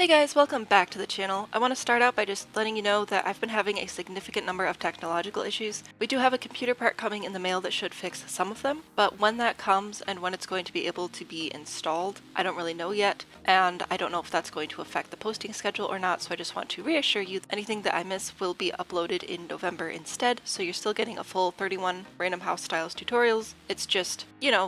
Hey guys, welcome back to the channel. I want to start out by just letting you know that I've been having a significant number of technological issues. We do have a computer part coming in the mail that should fix some of them, but when that comes and when it's going to be able to be installed, I don't really know yet, and I don't know if that's going to affect the posting schedule or not, so I just want to reassure you that anything that I miss will be uploaded in November instead, so you're still getting a full 31 Random House Styles tutorials. It's just,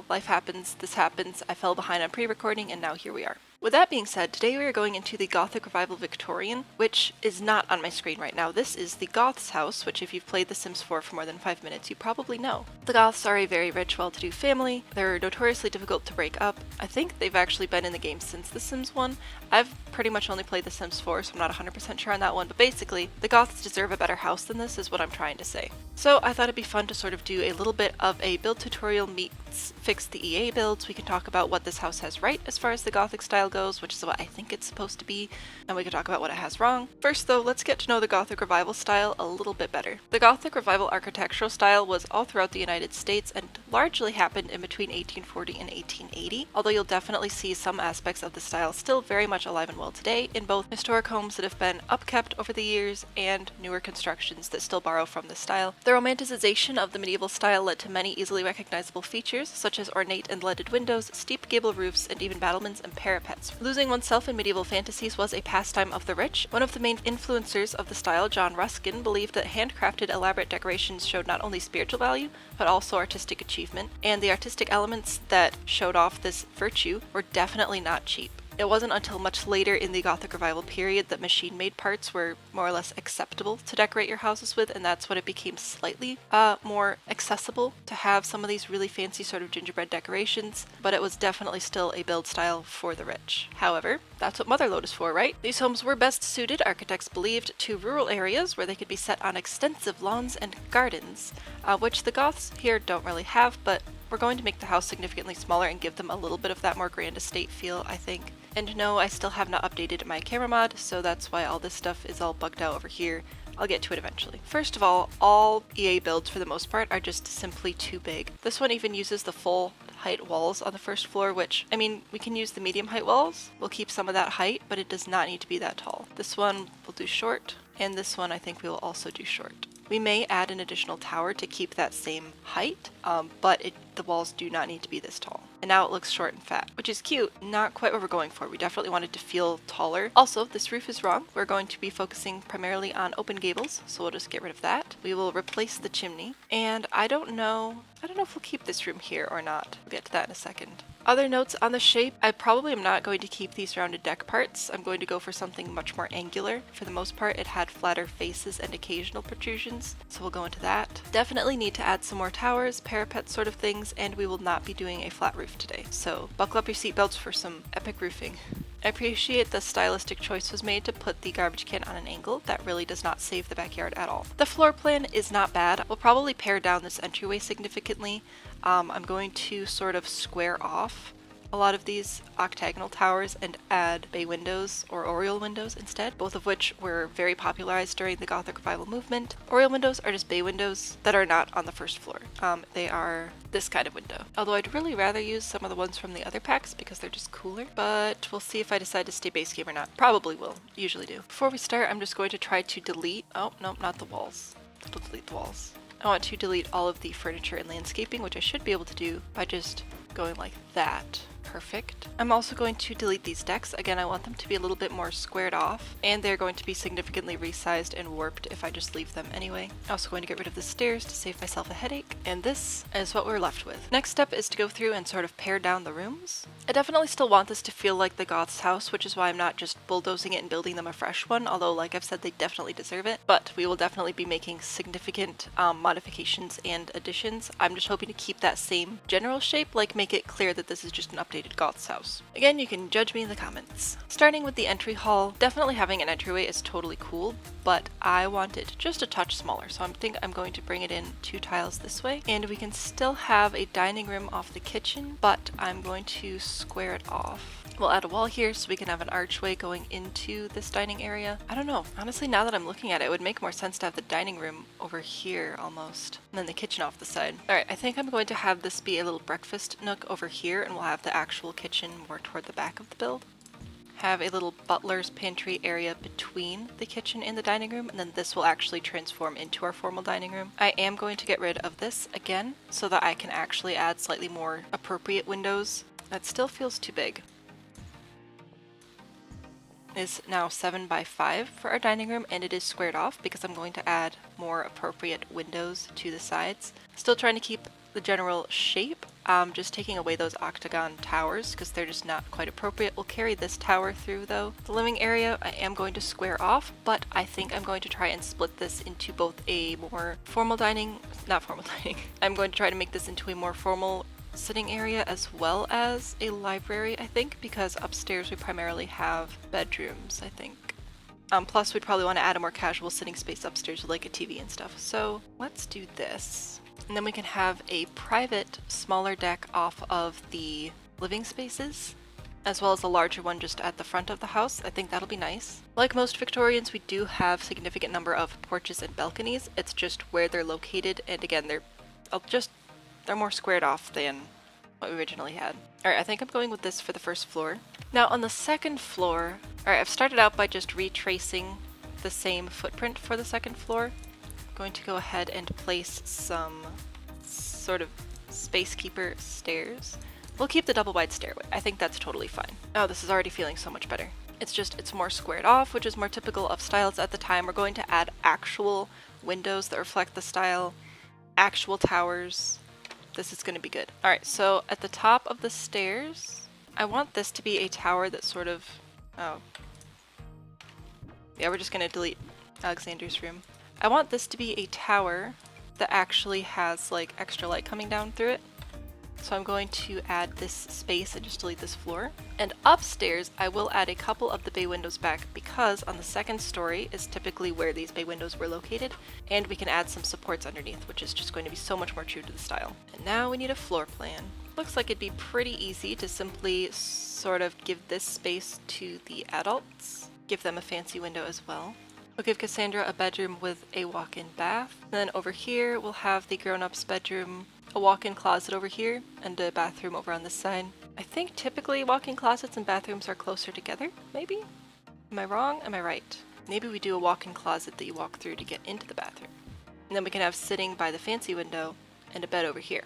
life happens, this happens, I fell behind on pre-recording, and now here we are. With that being said, today we are going into the Gothic Revival Victorian, which is not on my screen right now. This is the Goth's house, which if you've played The Sims 4 for more than 5 minutes, you probably know. The Goths are a very rich, well-to-do family. They're notoriously difficult to break up. I think they've actually been in the game since The Sims 1. I've pretty much only played The Sims 4, so I'm not 100% sure on that one, but basically, the Goths deserve a better house than this is what I'm trying to say. So I thought it'd be fun to sort of do a little bit of a build tutorial meets fix the EA builds. We can talk about what this house has right as far as the Gothic style goes, which is what I think it's supposed to be, and we can talk about what it has wrong. First though, let's get to know the Gothic Revival style a little bit better. The Gothic Revival architectural style was all throughout the United States and largely happened in between 1840 and 1880, although you'll definitely see some aspects of the style still very much alive and well today in both historic homes that have been upkept over the years and newer constructions that still borrow from the style. The romanticization of the medieval style led to many easily recognizable features such as ornate and leaded windows, steep gable roofs, and even battlements and parapets. Losing oneself in medieval fantasies was a pastime of the rich. One of the main influencers of the style, John Ruskin, believed that handcrafted elaborate decorations showed not only spiritual value, but also artistic achievement, and the artistic elements that showed off this virtue were definitely not cheap. It wasn't until much later in the Gothic Revival period that machine-made parts were more or less acceptable to decorate your houses with, and that's when it became slightly more accessible to have some of these really fancy sort of gingerbread decorations, but it was definitely still a build style for the rich. However, that's what Motherlode is for, right? These homes were best suited, architects believed, to rural areas where they could be set on extensive lawns and gardens, which the Goths here don't really have, but we're going to make the house significantly smaller and give them a little bit of that more grand estate feel, I think. And no, I still have not updated my camera mod, so that's why all this stuff is all bugged out over here. I'll get to it eventually. First of all EA builds for the most part are just simply too big. This one even uses the full height walls on the first floor, which, I mean, we can use the medium height walls. We'll keep some of that height, but it does not need to be that tall. This one will do short, and this one I think we will also do short. We may add an additional tower to keep that same height, but the walls do not need to be this tall. And now it looks short and fat, which is cute. Not quite what we're going for. We definitely want it to feel taller. Also, this roof is wrong. We're going to be focusing primarily on open gables, so we'll just get rid of that. We will replace the chimney, and I don't know if we'll keep this room here or not. We'll get to that in a second. Other notes on the shape, I probably am not going to keep these rounded deck parts. I'm going to go for something much more angular. For the most part, it had flatter faces and occasional protrusions, so we'll go into that. Definitely need to add some more towers, parapets sort of things, and we will not be doing a flat roof today. So buckle up your seatbelts for some epic roofing. I appreciate the stylistic choice was made to put the garbage can on an angle. That really does not save the backyard at all. The floor plan is not bad. We'll probably pare down this entryway significantly. I'm going to sort of square off a lot of these octagonal towers and add bay windows or oriel windows instead, both of which were very popularized during the Gothic Revival movement. Oriel windows are just bay windows that are not on the first floor. They are this kind of window. Although I'd really rather use some of the ones from the other packs because they're just cooler, but we'll see if I decide to stay base game or not. Probably will, usually do. Before we start, I'm just going to try to delete, oh no, not the walls. We'll delete the walls. I want to delete all of the furniture and landscaping, which I should be able to do by just going like that. Perfect. I'm also going to delete these decks. Again, I want them to be a little bit more squared off, and they're going to be significantly resized and warped if I just leave them anyway. I'm also going to get rid of the stairs to save myself a headache, and this is what we're left with. Next step is to go through and sort of pare down the rooms. I definitely still want this to feel like the Goth's house, which is why I'm not just bulldozing it and building them a fresh one, although like I've said, they definitely deserve it. But we will definitely be making significant modifications and additions. I'm just hoping to keep that same general shape, like make it clear that this is just an updated Goth's house. Again, you can judge me in the comments. Starting with the entry hall, definitely having an entryway is totally cool, but I want it just a touch smaller, so I think I'm going to bring it in 2 tiles this way, and we can still have a dining room off the kitchen, but I'm going to square it off. We'll add a wall here so we can have an archway going into this dining area. I don't know. Honestly, now that I'm looking at it, it would make more sense to have the dining room over here almost, and then the kitchen off the side. Alright, I think I'm going to have this be a little breakfast nook over here, and we'll have the actual kitchen more toward the back of the build. have a little butler's pantry area between the kitchen and the dining room, and then this will actually transform into our formal dining room. I am going to get rid of this again so that I can actually add slightly more appropriate windows. That still feels too big. Is now 7 by 5 for our dining room, and it is squared off because I'm going to add more appropriate windows to the sides. Still trying to keep the general shape, just taking away those octagon towers because they're just not quite appropriate. We'll carry this tower through though. The living area I am going to square off, but I think I'm going to try and split this into both a more formal dining, not formal dining, I'm going to try to make this into a more formal sitting area as well as a library, I think, because upstairs we primarily have bedrooms, I think. Plus we'd probably want to add a more casual sitting space upstairs with like a TV and stuff. So let's do this. And then we can have a private, smaller deck off of the living spaces, as well as a larger one just at the front of the house. I think that'll be nice. Like most Victorians, we do have a significant number of porches and balconies. It's just where they're located, and again, they're more squared off than what we originally had. Alright, I think I'm going with this for the first floor. Now on the second floor, alright, I've started out by just retracing the same footprint for the second floor. I'm going to go ahead and place some sort of space keeper stairs. We'll keep the double wide stairway. I think that's totally fine. Oh, this is already feeling so much better. It's more squared off, which is more typical of styles at the time. We're going to add actual windows that reflect the style, actual towers. This is going to be good. Alright, so at the top of the stairs, I want this to be a tower that sort of... oh. Yeah, we're just going to delete Alexander's room. I want this to be a tower that actually has like extra light coming down through it. So I'm going to add this space and just delete this floor. And upstairs, I will add a couple of the bay windows back because on the second story is typically where these bay windows were located. And we can add some supports underneath, which is just going to be so much more true to the style. And now we need a floor plan. Looks like it'd be pretty easy to simply sort of give this space to the adults. Give them a fancy window as well. We'll give Cassandra a bedroom with a walk-in bath. And then over here, we'll have the grown-ups bedroom, a walk-in closet over here, and a bathroom over on this side. I think typically walk-in closets and bathrooms are closer together, maybe? Am I wrong? Am I right? Maybe we do a walk-in closet that you walk through to get into the bathroom. And then we can have sitting by the fancy window and a bed over here.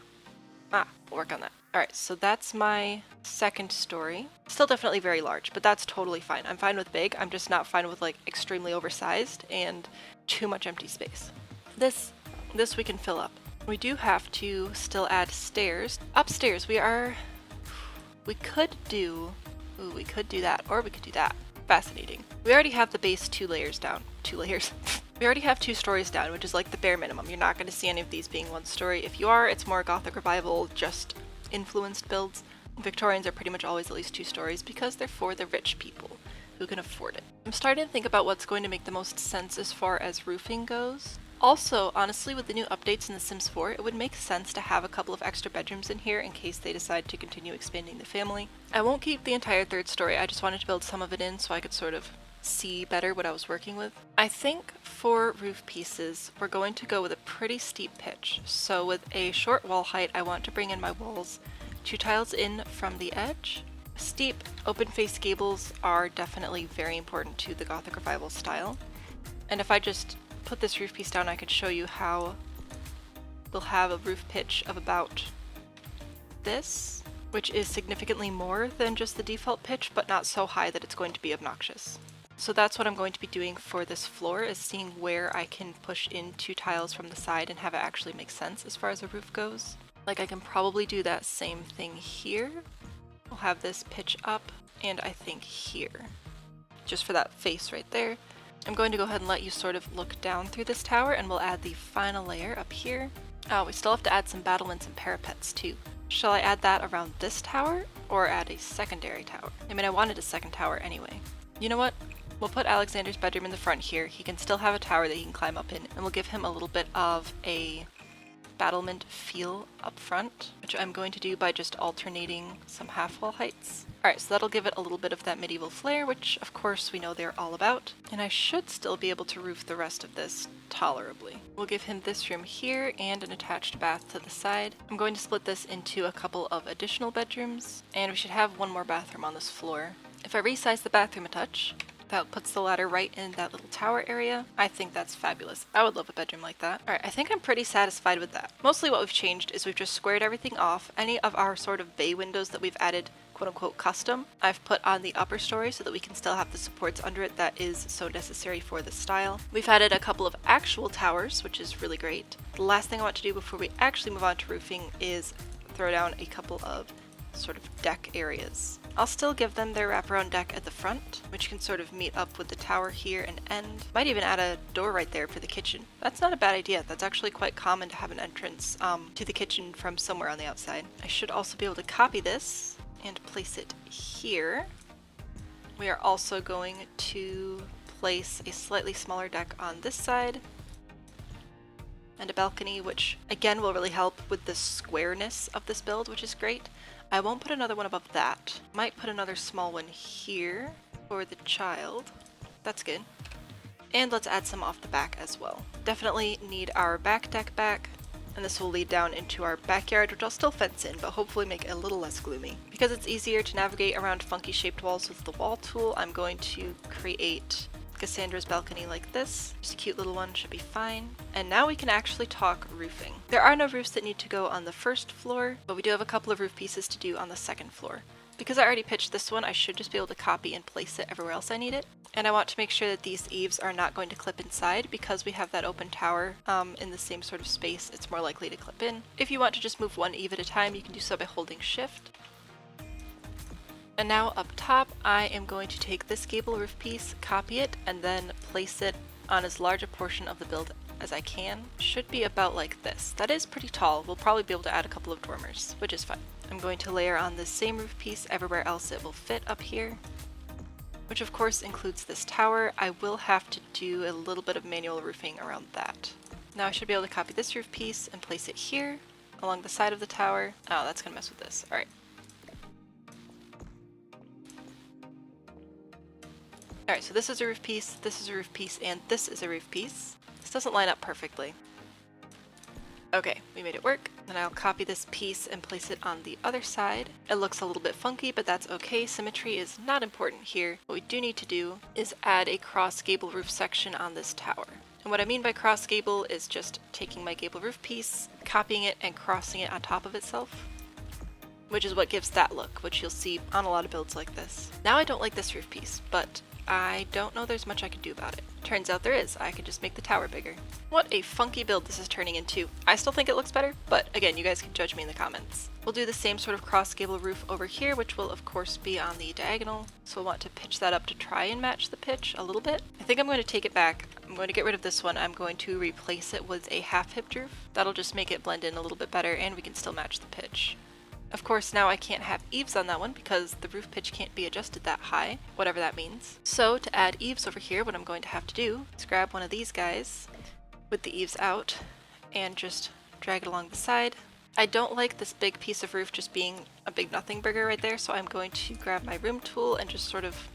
We'll work on that. Alright, so that's my second story. Still definitely very large, but that's totally fine. I'm fine with big, I'm just not fine with like extremely oversized and too much empty space. This we can fill up. We do have to still add stairs. Upstairs we could do that, or we could do that. Fascinating. We already have the base 2 layers down. 2 layers. We already have 2 stories down, which is like the bare minimum. You're not going to see any of these being 1 story. If you are, it's more Gothic Revival, just influenced builds. Victorians are pretty much always at least 2 stories because they're for the rich people who can afford it. I'm starting to think about what's going to make the most sense as far as roofing goes. Also, honestly, with the new updates in The Sims 4, it would make sense to have a couple of extra bedrooms in here in case they decide to continue expanding the family. I won't keep the entire 3rd story, I just wanted to build some of it in so I could sort of see better what I was working with. I think for roof pieces, we're going to go with a pretty steep pitch. So with a short wall height, I want to bring in my walls 2 tiles in from the edge. Steep, open-faced gables are definitely very important to the Gothic Revival style. And if I just put this roof piece down, I could show you how we'll have a roof pitch of about this, which is significantly more than just the default pitch, but not so high that it's going to be obnoxious. So that's what I'm going to be doing for this floor, is seeing where I can push in 2 tiles from the side and have it actually make sense as far as a roof goes. Like I can probably do that same thing here. We'll have this pitch up, and I think here, just for that face right there. I'm going to go ahead and let you sort of look down through this tower, and we'll add the final layer up here. Oh, we still have to add some battlements and parapets too. Shall I add that around this tower, or add a secondary tower? I mean, I wanted a second tower anyway. You know what? We'll put Alexander's bedroom in the front here. He can still have a tower that he can climb up in, and we'll give him a little bit of a battlement feel up front, which I'm going to do by just alternating some half wall heights. Alright, so that'll give it a little bit of that medieval flair, which of course we know they're all about. And I should still be able to roof the rest of this tolerably. We'll give him this room here and an attached bath to the side. I'm going to split this into a couple of additional bedrooms, and we should have 1 more bathroom on this floor. If I resize the bathroom a touch, that puts the ladder right in that little tower area. I think that's fabulous. I would love a bedroom like that. All right, I think I'm pretty satisfied with that. Mostly what we've changed is we've just squared everything off. Any of our sort of bay windows that we've added quote-unquote custom, I've put on the upper story so that we can still have the supports under it that is so necessary for this style. We've added a couple of actual towers, which is really great. The last thing I want to do before we actually move on to roofing is throw down a couple of sort of deck areas. I'll still give them their wraparound deck at the front, which can sort of meet up with the tower here and end. Might even add a door right there for the kitchen. That's not a bad idea. That's actually quite common to have an entrance to the kitchen from somewhere on the outside. I should also be able to copy this and place it here. We are also going to place a slightly smaller deck on this side and a balcony, which again will really help with the squareness of this build, which is great. I won't put another one above that. Might put another small one here for the child. That's good. And let's add some off the back as well. Definitely need our back deck back. And this will lead down into our backyard, which I'll still fence in, but hopefully make it a little less gloomy. Because it's easier to navigate around funky shaped walls with the wall tool, I'm going to create Cassandra's balcony like this. Just a cute little one, should be fine. And now we can actually talk roofing. There are no roofs that need to go on the first floor, but we do have a couple of roof pieces to do on the second floor. Because I already pitched this one, I should just be able to copy and place it everywhere else I need it. And I want to make sure that these eaves are not going to clip inside because we have that open tower in the same sort of space. It's more likely to clip in. If you want to just move one eave at a time, you can do so by holding shift. And now up top, I am going to take this gable roof piece, copy it, and then place it on as large a portion of the build as I can. Should be about like this. That is pretty tall. We'll probably be able to add a couple of dormers, which is fine. I'm going to layer on this same roof piece everywhere else it will fit up here, which of course includes this tower. I will have to do a little bit of manual roofing around that. Now I should be able to copy this roof piece and place it here along the side of the tower. Oh, that's gonna mess with this. All right. Alright, so this is a roof piece, this is a roof piece, and this is a roof piece. This doesn't line up perfectly. Okay, we made it work. Then I'll copy this piece and place it on the other side. It looks a little bit funky, but that's okay. Symmetry is not important here. What we do need to do is add a cross gable roof section on this tower. And what I mean by cross gable is just taking my gable roof piece, copying it, and crossing it on top of itself, which is what gives that look, which you'll see on a lot of builds like this. Now I don't like this roof piece, but I don't know there's much I can do about it. Turns out there is. I could just make the tower bigger. What a funky build this is turning into. I still think it looks better, but again, you guys can judge me in the comments. We'll do the same sort of cross gable roof over here, which will of course be on the diagonal. So we'll want to pitch that up to try and match the pitch a little bit. I think I'm going to take it back. I'm going to get rid of this one. I'm going to replace it with a half-hipped roof. That'll just make it blend in a little bit better and we can still match the pitch. Of course, now I can't have eaves on that one because the roof pitch can't be adjusted that high, whatever that means. So to add eaves over here, what I'm going to have to do is grab one of these guys with the eaves out and just drag it along the side. I don't like this big piece of roof just being a big nothing burger right there, so I'm going to grab my room tool and just sort of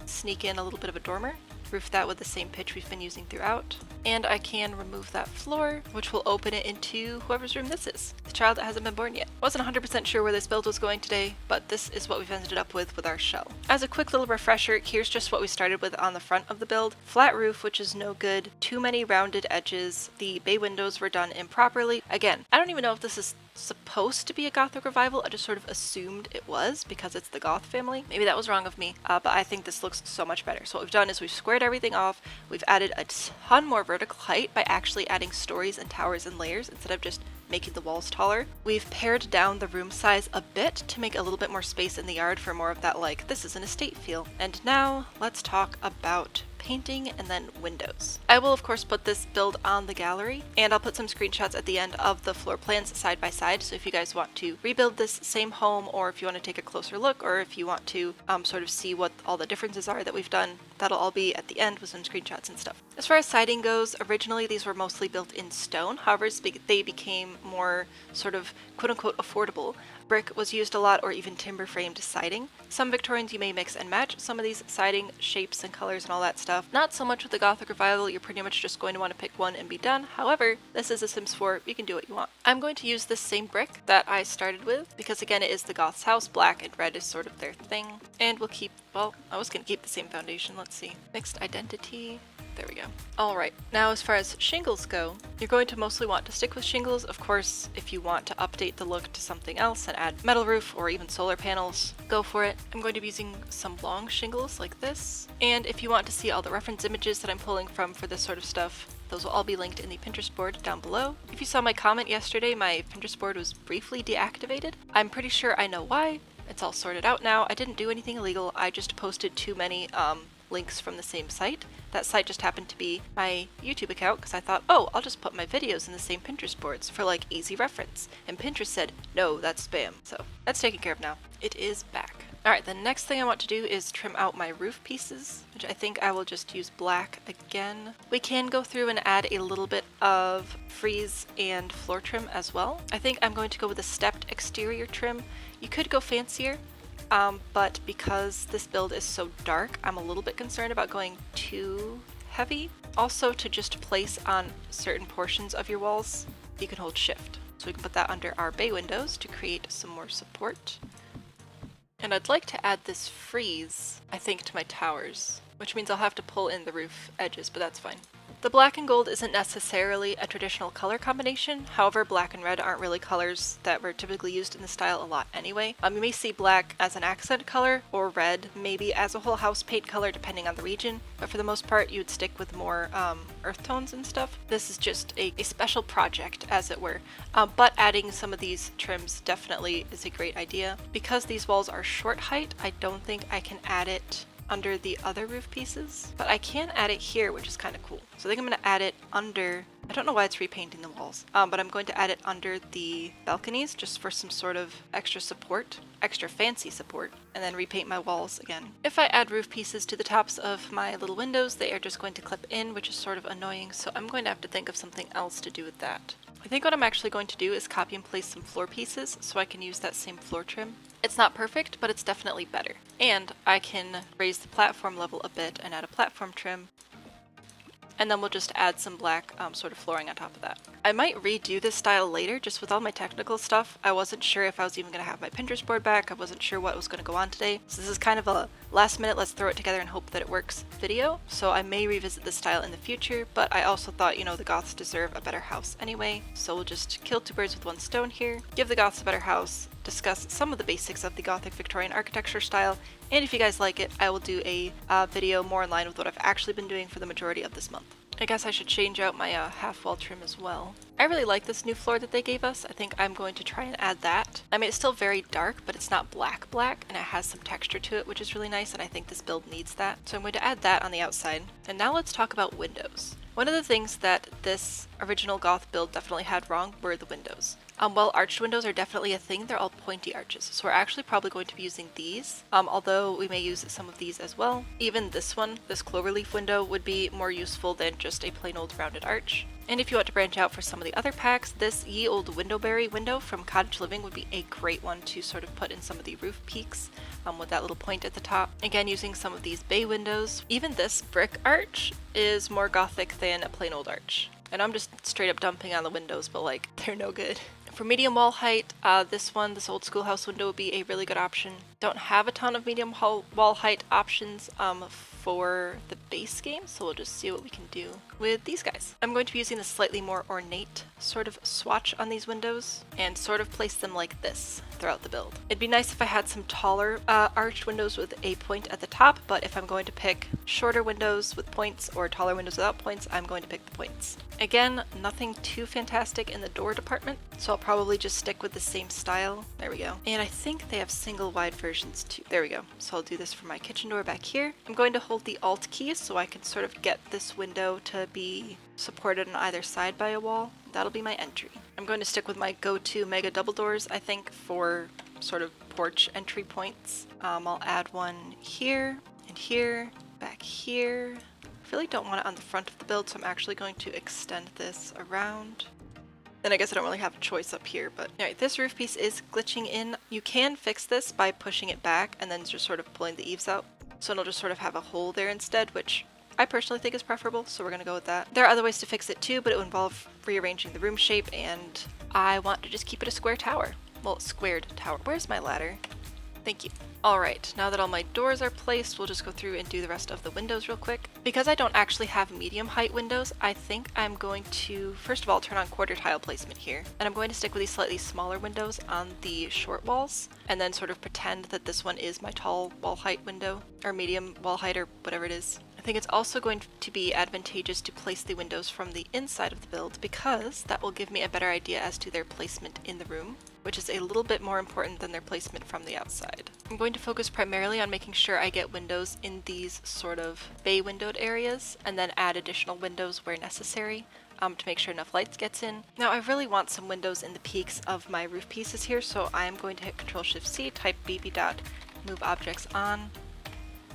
sneak in a little bit of a dormer. Roof that with the same pitch we've been using throughout. And I can remove that floor, which will open it into whoever's room this is. The child that hasn't been born yet. Wasn't 100% sure where this build was going today, but this is what we've ended up with our shell. As a quick little refresher, here's just what we started with on the front of the build. Flat roof, which is no good. Too many rounded edges. The bay windows were done improperly. Again, I don't even know if this is supposed to be a Gothic Revival. I just sort of assumed it was because it's the Goth family. Maybe that was wrong of me, but I think this looks so much better. So what we've done is we've squared everything off. We've added a ton more vertical height by actually adding stories and towers and layers instead of just making the walls taller. We've pared down the room size a bit to make a little bit more space in the yard for more of that like this is an estate feel. And now let's talk about painting and then windows. I will of course put this build on the gallery and I'll put some screenshots at the end of the floor plans side by side, so if you guys want to rebuild this same home or if you want to take a closer look or if you want to sort of see what all the differences are that we've done, that'll all be at the end with some screenshots and stuff. As far as siding goes, originally these were mostly built in stone, however they became more sort of quote-unquote affordable brick was used a lot, or even timber framed siding. Some Victorians you may mix and match some of these siding shapes and colors and all that stuff. Not so much with the Gothic Revival, you're pretty much just going to want to pick one and be done. However, this is a Sims 4, you can do what you want. I'm going to use this same brick that I started with because again it is the Goth's house, black and red is sort of their thing. And we'll keep, well, I was going to keep the same foundation, let's see. Mixed identity. There we go. Alright, now as far as shingles go, you're going to mostly want to stick with shingles. Of course, if you want to update the look to something else and add metal roof or even solar panels, go for it. I'm going to be using some long shingles like this. And if you want to see all the reference images that I'm pulling from for this sort of stuff, those will all be linked in the Pinterest board down below. If you saw my comment yesterday, my Pinterest board was briefly deactivated. I'm pretty sure I know why. It's all sorted out now. I didn't do anything illegal. I just posted too many links from the same site. That site just happened to be my YouTube account because I thought, oh, I'll just put my videos in the same Pinterest boards for like easy reference. And Pinterest said, no, that's spam. So that's taken care of now. It is back. Alright, the next thing I want to do is trim out my roof pieces, which I think I will just use black again. We can go through and add a little bit of frieze and floor trim as well. I think I'm going to go with a stepped exterior trim. You could go fancier. But because this build is so dark, I'm a little bit concerned about going too heavy. Also, to just place on certain portions of your walls, you can hold shift. So we can put that under our bay windows to create some more support. And I'd like to add this frieze, I think, to my towers, which means I'll have to pull in the roof edges, but that's fine. The black and gold isn't necessarily a traditional color combination, however black and red aren't really colors that were typically used in the style a lot anyway. You may see black as an accent color, or red maybe as a whole house paint color depending on the region, but for the most part you'd stick with more earth tones and stuff. This is just a special project, as it were, but adding some of these trims definitely is a great idea. Because these walls are short height, I don't think I can add it under the other roof pieces, but I can add it here, which is kind of cool. So I think I'm going to add it under, I don't know why it's repainting the walls, but I'm going to add it under the balconies just for some sort of extra support, extra fancy support, and then repaint my walls again. If I add roof pieces to the tops of my little windows, they are just going to clip in, which is sort of annoying, so I'm going to have to think of something else to do with that. I think what I'm actually going to do is copy and place some floor pieces so I can use that same floor trim. It's not perfect, but it's definitely better. And I can raise the platform level a bit and add a platform trim. And then we'll just add some black sort of flooring on top of that. I might redo this style later, just with all my technical stuff. I wasn't sure if I was even going to have my Pinterest board back. I wasn't sure what was going to go on today. So this is kind of a last minute, let's throw it together and hope that it works video. So I may revisit this style in the future, but I also thought, you know, the Goths deserve a better house anyway. So we'll just kill two birds with one stone here, give the Goths a better house, discuss some of the basics of the Gothic Victorian architecture style, and if you guys like it, I will do a video more in line with what I've actually been doing for the majority of this month. I guess I should change out my half wall trim as well. I really like this new floor that they gave us. I think I'm going to try and add that. I mean, it's still very dark, but it's not black, and it has some texture to it, which is really nice, and I think this build needs that. So I'm going to add that on the outside. And now let's talk about windows. One of the things that this original Goth build definitely had wrong were the windows. While arched windows are definitely a thing, they're all pointy arches, so we're actually probably going to be using these, although we may use some of these as well. Even this one, this cloverleaf window, would be more useful than just a plain old rounded arch. And if you want to branch out for some of the other packs, this Ye Old Windowberry window from Cottage Living would be a great one to sort of put in some of the roof peaks with that little point at the top. Again, using some of these bay windows. Even this brick arch is more Gothic than a plain old arch. And I'm just straight up dumping on the windows, but like, they're no good. For medium wall height, this old schoolhouse window would be a really good option. Don't have a ton of medium wall height options for the base game, so we'll just see what we can do with these guys. I'm going to be using a slightly more ornate sort of swatch on these windows and sort of place them like this throughout the build. It'd be nice if I had some taller arched windows with a point at the top, but if I'm going to pick shorter windows with points or taller windows without points, I'm going to pick the points. Again, nothing too fantastic in the door department, so I'll probably just stick with the same style. There we go. And I think they have single wide versions too. There we go. So I'll do this for my kitchen door back here. I'm going to hold the Alt key so I can sort of get this window to be supported on either side by a wall. That'll be my entry. I'm going to stick with my go-to mega double doors, I think, for sort of porch entry points. I'll add one here and here, back here. I really don't want it on the front of the build, so I'm actually going to extend this around. And I guess I don't really have a choice up here, but alright, this roof piece is glitching in. You can fix this by pushing it back and then just sort of pulling the eaves out. So it'll just sort of have a hole there instead, which I personally think is preferable, so we're gonna go with that. There are other ways to fix it too, but it would involve rearranging the room shape, and I want to just keep it a square tower. Well, squared tower. Where's my ladder? Thank you. Alright, now that all my doors are placed, we'll just go through and do the rest of the windows real quick. Because I don't actually have medium height windows, I think I'm going to, first of all, turn on quarter tile placement here. And I'm going to stick with these slightly smaller windows on the short walls, and then sort of pretend that this one is my tall wall height window, or medium wall height, or whatever it is. I think it's also going to be advantageous to place the windows from the inside of the build, because that will give me a better idea as to their placement in the room, which is a little bit more important than their placement from the outside. I'm going to focus primarily on making sure I get windows in these sort of bay windowed areas, and then add additional windows where necessary to make sure enough light gets in. Now I really want some windows in the peaks of my roof pieces here, so I am going to hit Ctrl-Shift-C, type bb dot move objects on,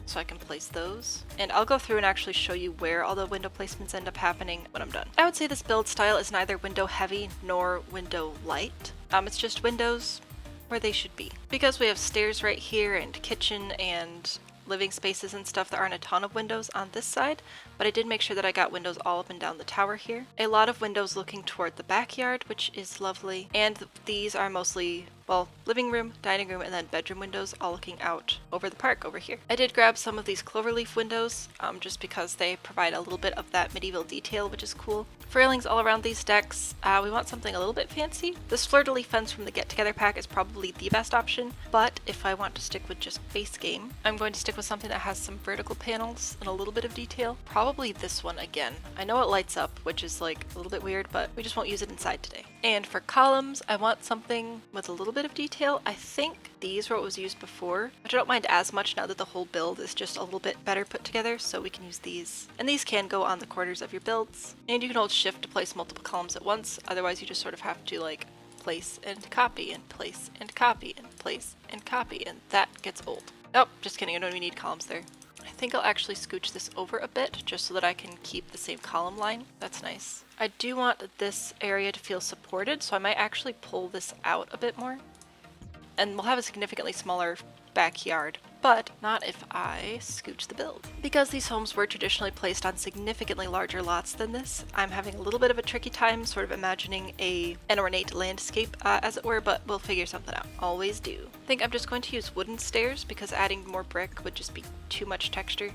so I can place those. And I'll go through and actually show you where all the window placements end up happening when I'm done. I would say this build style is neither window heavy nor window light. It's just windows where they should be. Because we have stairs right here and kitchen and living spaces and stuff, there aren't a ton of windows on this side, but I did make sure that I got windows all up and down the tower here. A lot of windows looking toward the backyard, which is lovely. And these are mostly, well, living room, dining room, and then bedroom windows all looking out over the park over here. I did grab some of these cloverleaf windows just because they provide a little bit of that medieval detail, which is cool. For railings all around these decks, we want something a little bit fancy. This fleur-de-lis fence from the Get Together pack is probably the best option, but if I want to stick with just base game, I'm going to stick with something that has some vertical panels and a little bit of detail. Probably this one again. I know it lights up, which is like a little bit weird, but we just won't use it inside today. And for columns, I want something with a little bit of detail. I think these were what was used before, which I don't mind as much now that the whole build is just a little bit better put together, so we can use these. And these can go on the corners of your builds. And you can hold shift to place multiple columns at once, otherwise you just sort of have to like place and copy and place and copy and place and copy, and that gets old. Oh, just kidding, I don't even need columns there. I think I'll actually scooch this over a bit just so that I can keep the same column line. That's nice. I do want this area to feel supported, so I might actually pull this out a bit more. And we'll have a significantly smaller backyard, but not if I scooch the build. Because these homes were traditionally placed on significantly larger lots than this, I'm having a little bit of a tricky time sort of imagining an ornate landscape, as it were, but we'll figure something out. Always do. I think I'm just going to use wooden stairs because adding more brick would just be too much texture.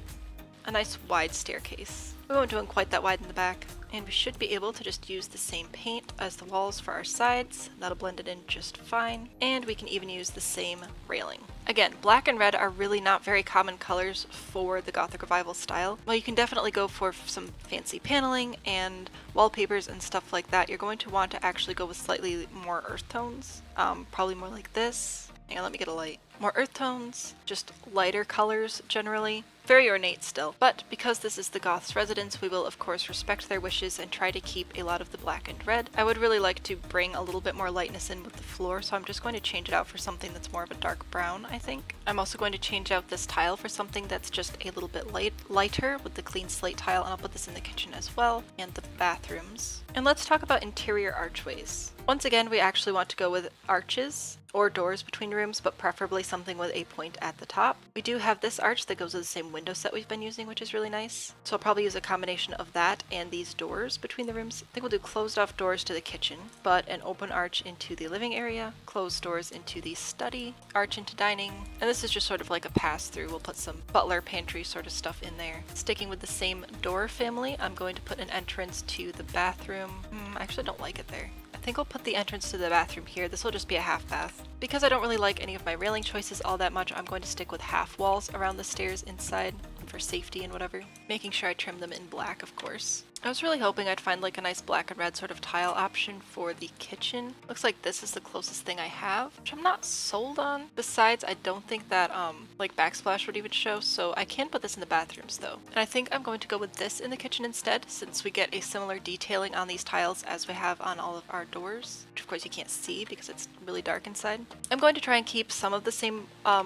A nice wide staircase. We won't do it quite that wide in the back. And we should be able to just use the same paint as the walls for our sides. That'll blend it in just fine. And we can even use the same railing. Again, black and red are really not very common colors for the Gothic Revival style. While you can definitely go for some fancy paneling and wallpapers and stuff like that, you're going to want to actually go with slightly more earth tones. Probably more like this. Hang on, let me get a light. More earth tones, just lighter colors generally. Very ornate still, but because this is the Goth's residence, we will of course respect their wishes and try to keep a lot of the black and red. I would really like to bring a little bit more lightness in with the floor, so I'm just going to change it out for something that's more of a dark brown, I think. I'm also going to change out this tile for something that's just a little bit lighter with the clean slate tile, and I'll put this in the kitchen as well, and the bathrooms. And let's talk about interior archways. Once again, we actually want to go with arches or doors between rooms, but preferably something with a point at the top. We do have this arch that goes with the same window set we've been using, which is really nice. So I'll probably use a combination of that and these doors between the rooms. I think we'll do closed off doors to the kitchen, but an open arch into the living area, closed doors into the study, arch into dining, and this is just sort of like a pass through. We'll put some butler pantry sort of stuff in there. Sticking with the same door family, I'm going to put an entrance to the bathroom. I actually don't like it there. I think I'll put the entrance to the bathroom here. This will just be a half bath. Because I don't really like any of my railing choices all that much, I'm going to stick with half walls around the stairs inside for safety and whatever. Making sure I trim them in black, of course. I was really hoping I'd find like a nice black and red sort of tile option for the kitchen. Looks like this is the closest thing I have, which I'm not sold on. Besides, I don't think that like backsplash would even show, so I can put this in the bathrooms though. And I think I'm going to go with this in the kitchen instead, since we get a similar detailing on these tiles as we have on all of our doors, which of course you can't see because it's really dark inside. I'm going to try and keep some of the same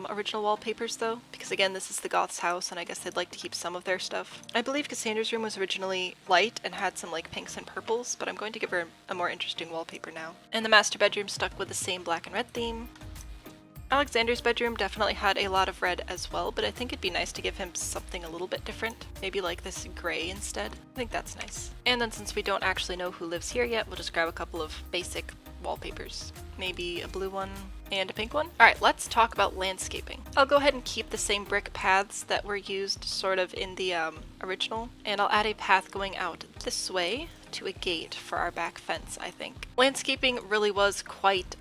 original wallpapers though, because again, this is the Goth's house and I guess they'd like to keep some of their stuff. I believe Cassandra's room was originally light, white and had some like pinks and purples, but I'm going to give her a more interesting wallpaper now. And the master bedroom stuck with the same black and red theme. Alexander's bedroom definitely had a lot of red as well, but I think it'd be nice to give him something a little bit different. Maybe like this gray instead. I think that's nice. And then since we don't actually know who lives here yet, we'll just grab a couple of basic wallpapers. Maybe a blue one and a pink one. Alright, let's talk about landscaping. I'll go ahead and keep the same brick paths that were used sort of in the original, and I'll add a path going out this way to a gate for our back fence, I think. Landscaping really was quite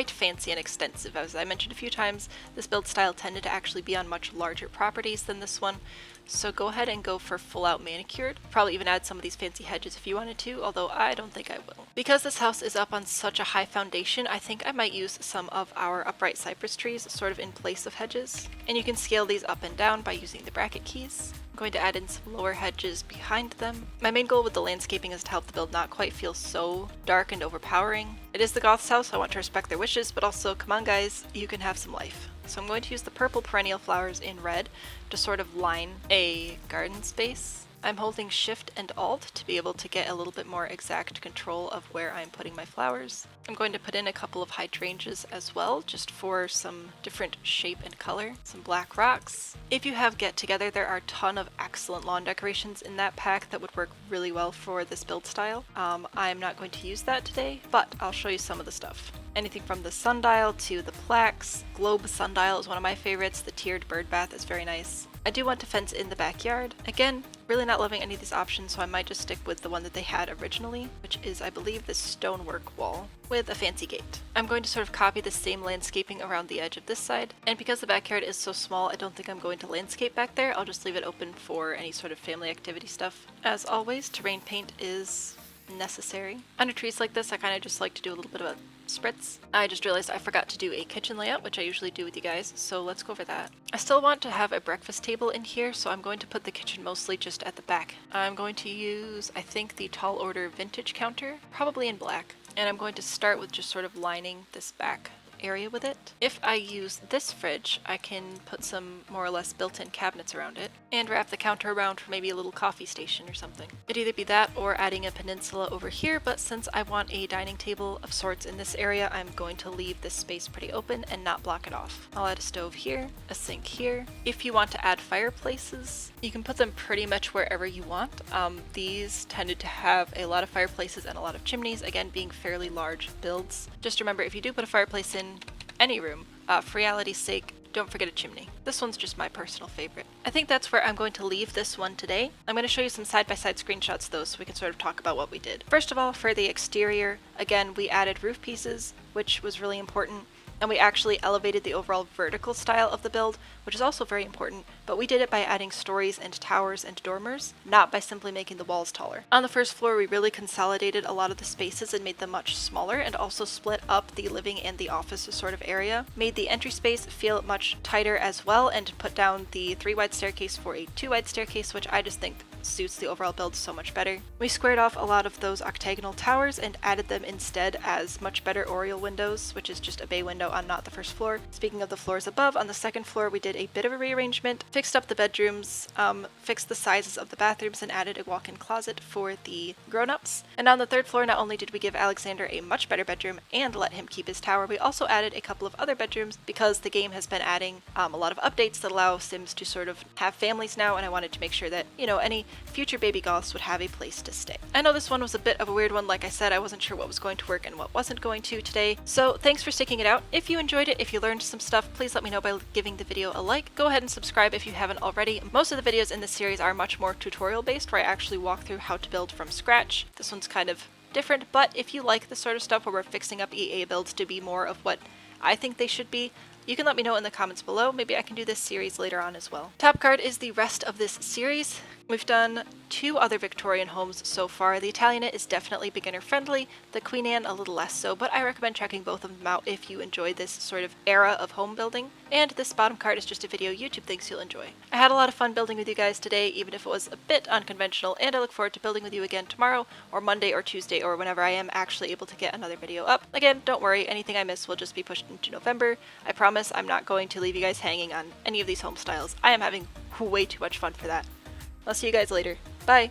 fancy and extensive. As I mentioned a few times, this build style tended to actually be on much larger properties than this one, so go ahead and go for full out manicured. Probably even add some of these fancy hedges if you wanted to, although I don't think I will. Because this house is up on such a high foundation, I think I might use some of our upright cypress trees sort of in place of hedges. And you can scale these up and down by using the bracket keys. I'm going to add in some lower hedges behind them. My main goal with the landscaping is to help the build not quite feel so dark and overpowering. It is the Goth's house, so I want to respect their wishes, but also, come on guys, you can have some life. So I'm going to use the purple perennial flowers in red to sort of line a garden space. I'm holding Shift and Alt to be able to get a little bit more exact control of where I'm putting my flowers. I'm going to put in a couple of hydrangeas as well, just for some different shape and color. Some black rocks. If you have Get Together, there are a ton of excellent lawn decorations in that pack that would work really well for this build style. I'm not going to use that today, but I'll show you some of the stuff. Anything from the sundial to the plaques. Globe sundial is one of my favorites. The tiered bird bath is very nice. I do want to fence in the backyard. Again, really not loving any of these options, so I might just stick with the one that they had originally, which is, I believe, this stonework wall with a fancy gate. I'm going to sort of copy the same landscaping around the edge of this side, and because the backyard is so small, I don't think I'm going to landscape back there. I'll just leave it open for any sort of family activity stuff. As always, terrain paint is necessary. Under trees like this, I kind of just like to do a little bit of a spritz. I just realized I forgot to do a kitchen layout, which I usually do with you guys, so let's go over that. I still want to have a breakfast table in here, so I'm going to put the kitchen mostly just at the back. I'm going to use, I think, the Tall Order vintage counter, probably in black, and I'm going to start with just sort of lining this back area with it. If I use this fridge, I can put some more or less built-in cabinets around it and wrap the counter around for maybe a little coffee station or something. It'd either be that or adding a peninsula over here, but since I want a dining table of sorts in this area, I'm going to leave this space pretty open and not block it off. I'll add a stove here, a sink here. If you want to add fireplaces, you can put them pretty much wherever you want. These tended to have a lot of fireplaces and a lot of chimneys, again being fairly large builds. Just remember, if you do put a fireplace in any room, for reality's sake, don't forget a chimney. This one's just my personal favorite. I think that's where I'm going to leave this one today. I'm going to show you some side-by-side screenshots though, so we can sort of talk about what we did. First of all, for the exterior, again, we added roof pieces, which was really important. And we actually elevated the overall vertical style of the build, which is also very important, but we did it by adding stories and towers and dormers, not by simply making the walls taller. On the first floor, we really consolidated a lot of the spaces and made them much smaller, and also split up the living and the office sort of area, made the entry space feel much tighter as well, and put down the 3-wide staircase for a 2-wide staircase, which I just think suits the overall build so much better. We squared off a lot of those octagonal towers and added them instead as much better oriel windows, which is just a bay window on not the first floor. Speaking of the floors above, on the second floor we did a bit of a rearrangement, fixed up the bedrooms, fixed the sizes of the bathrooms, and added a walk-in closet for the grown-ups. And on the third floor, not only did we give Alexander a much better bedroom and let him keep his tower, we also added a couple of other bedrooms because the game has been adding a lot of updates that allow Sims to sort of have families now, and I wanted to make sure that, you know, any future baby Goths would have a place to stay. I know this one was a bit of a weird one. Like I said, I wasn't sure what was going to work and what wasn't going to today. So thanks for sticking it out. If you enjoyed it, if you learned some stuff, please let me know by giving the video a like. Go ahead and subscribe if you haven't already. Most of the videos in this series are much more tutorial based, where I actually walk through how to build from scratch. This one's kind of different, but if you like this sort of stuff where we're fixing up EA builds to be more of what I think they should be, you can let me know in the comments below. Maybe I can do this series later on as well. Top card is the rest of this series. We've done 2 other Victorian homes so far. The Italianate is definitely beginner friendly, the Queen Anne a little less so, but I recommend checking both of them out if you enjoy this sort of era of home building. And this bottom card is just a video YouTube thinks you'll enjoy. I had a lot of fun building with you guys today, even if it was a bit unconventional, and I look forward to building with you again tomorrow, or Monday or Tuesday, or whenever I am actually able to get another video up. Again, don't worry, anything I miss will just be pushed into November. I promise I'm not going to leave you guys hanging on any of these home styles. I am having way too much fun for that. I'll see you guys later. Bye!